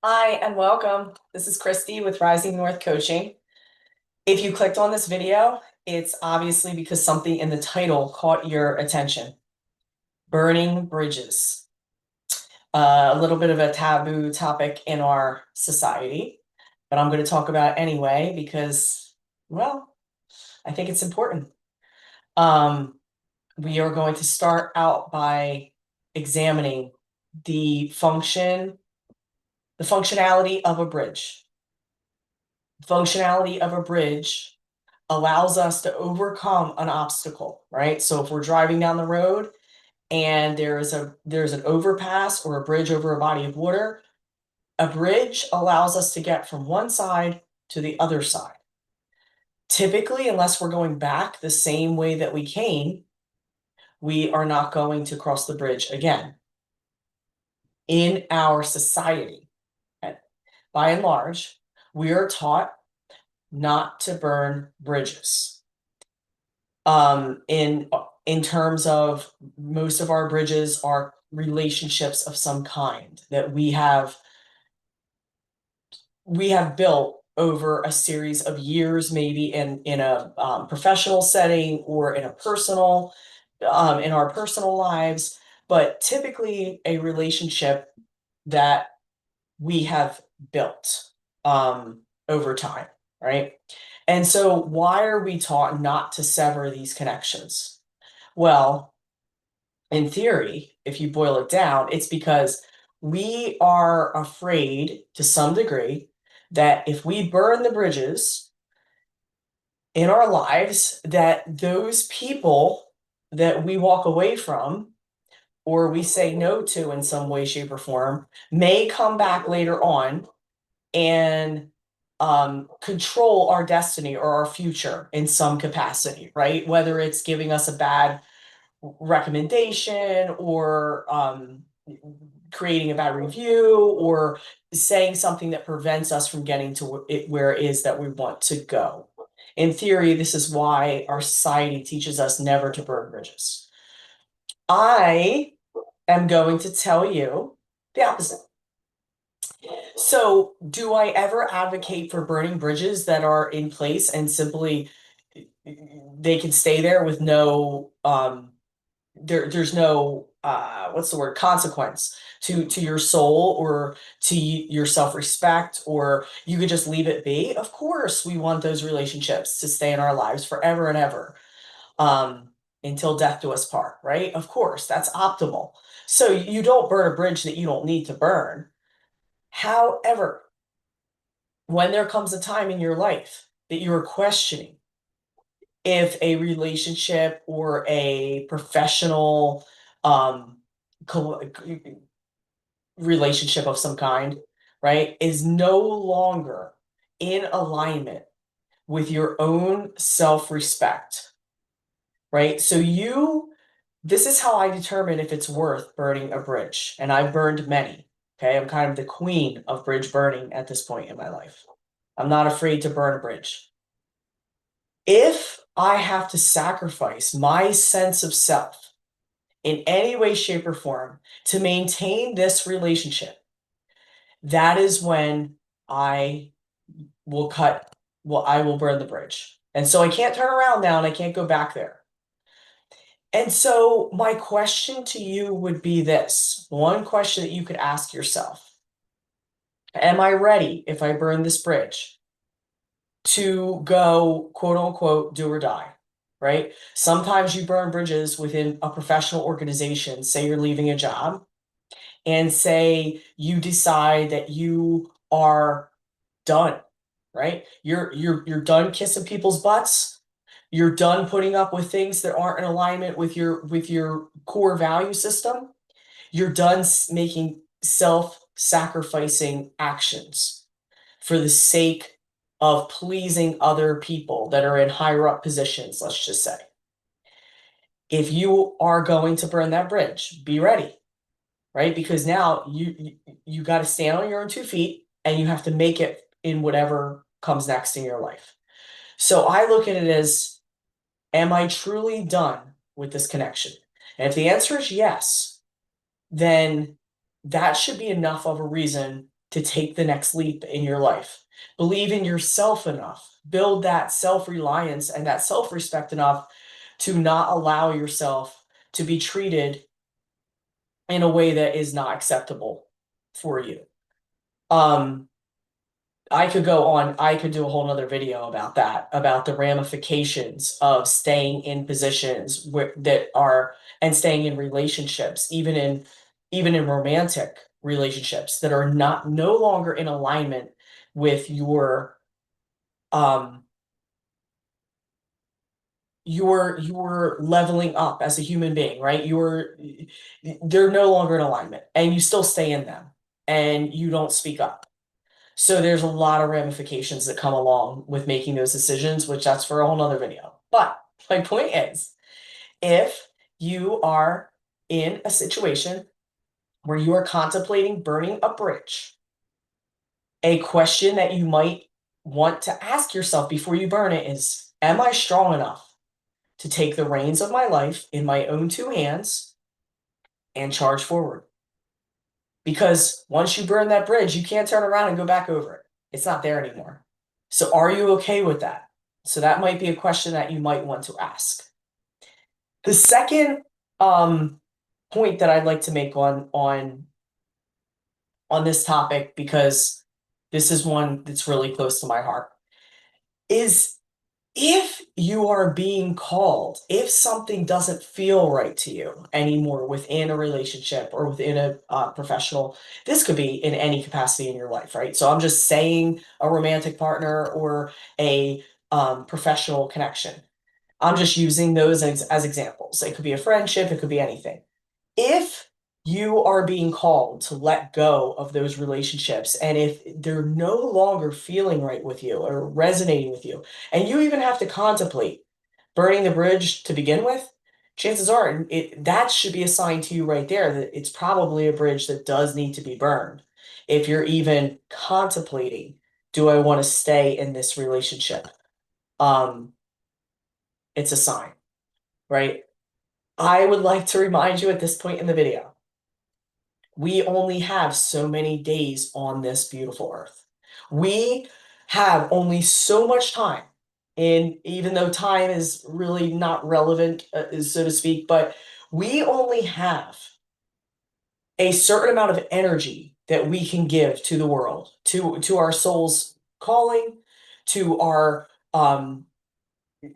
Hi and welcome. This is Christy with Rising North Coaching. If you clicked on this video, it's obviously because something in the title caught your attention. Burning bridges. A little bit of a taboo topic in our society, but I'm going to talk about it anyway because, well, I think it's important. Um, we are going to start out by examining the functionality of a bridge. Functionality of a bridge allows us to overcome an obstacle, right? So if we're driving down the road and there's an overpass or a bridge over a body of water, a bridge allows us to get from one side to the other side. Typically, unless we're going back the same way that we came, we are not going to cross the bridge again. In our society, by and large, we are taught not to burn bridges. In terms of most of our bridges are relationships of some kind that we have built over a series of years, maybe in a professional setting or in a personal in our personal lives, but typically a relationship that we have built over time, right? And so why are we taught not to sever these connections? Well, in theory, if you boil it down, it's because we are afraid to some degree that if we burn the bridges in our lives, that those people that we walk away from or we say no to in some way, shape, or form may come back later on and control our destiny or our future in some capacity, right? Whether it's giving us a bad recommendation or creating a bad review or saying something that prevents us from getting to where it is that we want to go. In theory, this is why our society teaches us never to burn bridges. I am going to tell you the opposite. So, do I ever advocate for burning bridges that are in place and simply they can stay there with no there's no what's the word, consequence to your soul or to your self-respect, or you could just leave it be? Of course, we want those relationships to stay in our lives forever and ever, um until death do us part, right? Of course, that's optimal. So you don't burn a bridge that you don't need to burn. However, when there comes a time in your life that you're questioning if a relationship or a professional um co- relationship of some kind, right, is no longer in alignment with your own self-respect, right? So this is how I determine if it's worth burning a bridge. And I've burned many. Okay. I'm kind of the queen of bridge burning at this point in my life. I'm not afraid to burn a bridge. If I have to sacrifice my sense of self in any way, shape, or form to maintain this relationship, that is when I will I will burn the bridge. And so I can't turn around now and I can't go back there. And so my question to you would be this, one question that you could ask yourself: am I ready, if I burn this bridge, to go, quote unquote, do or die, right? Sometimes you burn bridges within a professional organization. Say you're leaving a job and say you decide that you are done, right? You're done kissing people's butts. You're done putting up with things that aren't in alignment with your core value system. You're done making self-sacrificing actions for the sake of pleasing other people that are in higher up positions, let's just say. If you are going to burn that bridge, be ready, right? Because now you got to stand on your own 2 feet and you have to make it in whatever comes next in your life. So I look at it as, am I truly done with this connection? And if the answer is yes, then that should be enough of a reason to take the next leap in your life. Believe in yourself enough. Build that self-reliance and that self-respect enough to not allow yourself to be treated in a way that is not acceptable for you. Um, I could go on, I could do a whole nother video about that, about the ramifications of staying in positions that are, and staying in relationships, even in romantic relationships that are not no longer in alignment with um your leveling up as a human being, right? They're no longer in alignment and you still stay in them and you don't speak up. So there's a lot of ramifications that come along with making those decisions, which that's for a whole nother video. But my point is, if you are in a situation where you are contemplating burning a bridge, a question that you might want to ask yourself before you burn it is, am I strong enough to take the reins of my life in my own two hands and charge forward? Because once you burn that bridge, you can't turn around and go back over it. It's not there anymore. So are you okay with that? So that might be a question that you might want to ask. The second point that I'd like to make on this topic, because this is one that's really close to my heart, is if you are being called, if something doesn't feel right to you anymore within a relationship or within a professional, this could be in any capacity in your life, right? So I'm just saying a romantic partner or a professional connection. I'm just using those as examples. It could be a friendship, it could be anything. If you are being called to let go of those relationships, and if they're no longer feeling right with you or resonating with you, and you even have to contemplate burning the bridge to begin with, chances are that should be a sign to you right there that it's probably a bridge that does need to be burned. If you're even contemplating, do I want to stay in this relationship? Um, it's a sign, right? I would like to remind you at this point in the video, we only have so many days on this beautiful earth. We have only so much time, and even though time is really not relevant, so to speak, but we only have a certain amount of energy that we can give to the world, to our soul's calling, to our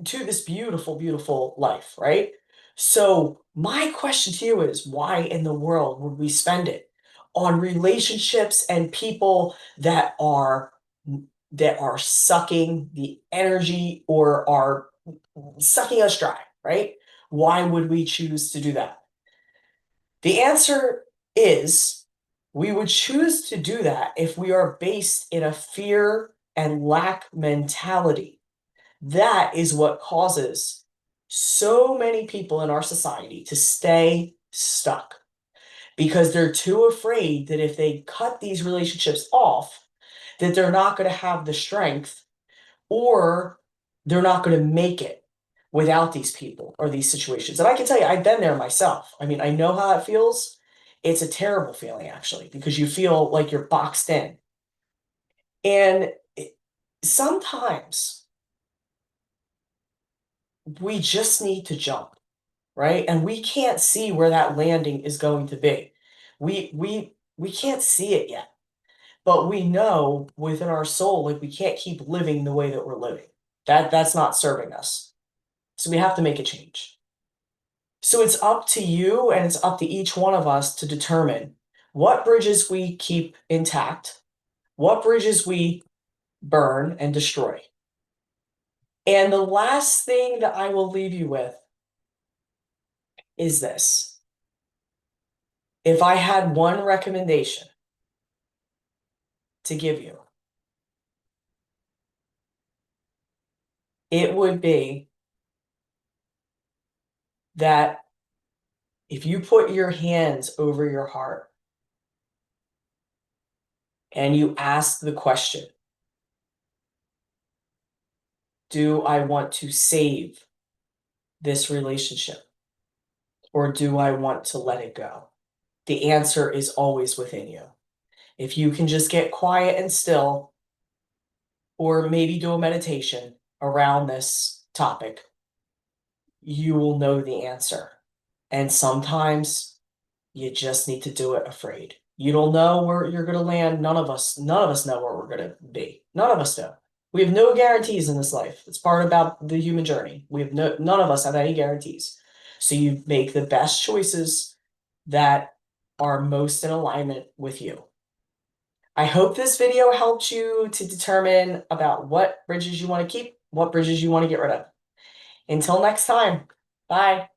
to this beautiful, beautiful life, right? So my question to you is, why in the world would we spend it on relationships and people that are sucking the energy or are sucking us dry, right? Why would we choose to do that? The answer is we would choose to do that if we are based in a fear and lack mentality. That is what causes so many people in our society to stay stuck because they're too afraid that if they cut these relationships off, that they're not going to have the strength or they're not going to make it without these people or these situations. And I can tell you, I've been there myself. I mean, I know how it feels. It's a terrible feeling, actually, because you feel like you're boxed in. And sometimes we just need to jump, right? And we can't see where that landing is going to be. We can't see it yet, but we know within our soul, like we can't keep living the way that we're living. That's not serving us. So we have to make a change. So it's up to you and it's up to each one of us to determine what bridges we keep intact, what bridges we burn and destroy. And the last thing that I will leave you with is this. If I had one recommendation to give you, it would be that if you put your hands over your heart and you ask the question, do I want to save this relationship or do I want to let it go? The answer is always within you. If you can just get quiet and still, or maybe do a meditation around this topic, you will know the answer. And sometimes you just need to do it afraid. You don't know where you're going to land. None of us know where we're going to be. None of us know. We have no guarantees in this life. It's part about the human journey. None of us have any guarantees. So you make the best choices that are most in alignment with you. I hope this video helped you to determine about what bridges you want to keep, what bridges you want to get rid of. Until next time, bye.